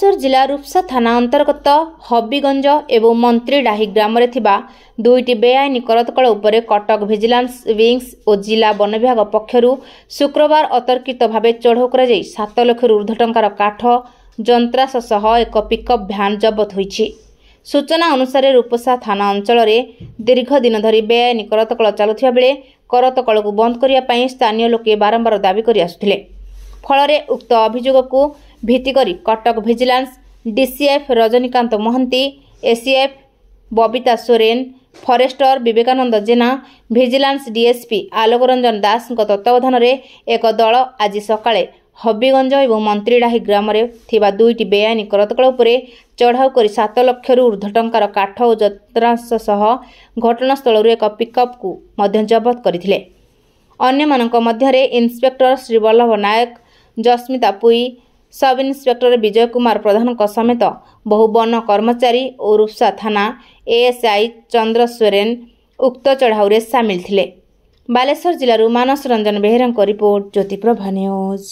ବାଲେଶ୍ୱର ଜିଲ୍ଲା ରୁପ୍ସା ଥାନା अंतर्गत हबीगंज एवं मंत्रीडाही ग्राम दुईटी बेआईन करतकल उपरे कटक भिजिलांस विंग्स और जिला वन विभाग पक्षरु शुक्रवार अतर्कित भाव चढ़ाऊ कर 7 लाख ऊर्ध्व टंकार काठ जंत्रांश सह एक पिकअप भ्यान जबत होईछि। सूचना अनुसार रूपसा थाना अंचल दीर्घ दिन धरी बेआईन करतकल चलुथिबा बेले करतकल को बंद करिया स्थानीय लोके बारंबार दाबी करि आसुथिले। फल उक्त अभियोग को भित्ति करी Cuttack vigilance DCF Rajanikant Mohanty, ACF Babita Soren, forester Vivekananda Jena, vigilance DSP Alok Ranjan Das तत्वावधान एक दल आज सकाळे हबीगंज एवं मंत्रीडाही ग्राम थिबा दुईटी बेआईन करतकल उपरे चढ़ाऊ कर 7 लाख ऊर्ध्व टंकार काठ और जंत्रांश सह घटनास्थल एक पिकअप को मध्य जबत करथिले। अन्य मानक मध्यरे इन्स्पेक्टर श्रीवल्लभ नायक, जस्मिता पुई, सब इन्स्पेक्टर विजय कुमार प्रधान समेत बहु वन कर्मचारी और रूप्सा थाना एएसआई चंद्र सोरेन उक्त चढ़ाऊ सामिल थिले। बालेश्वर जिलूर मानस रंजन बेहेरा रिपोर्ट, ज्योतिप्रभा न्यूज।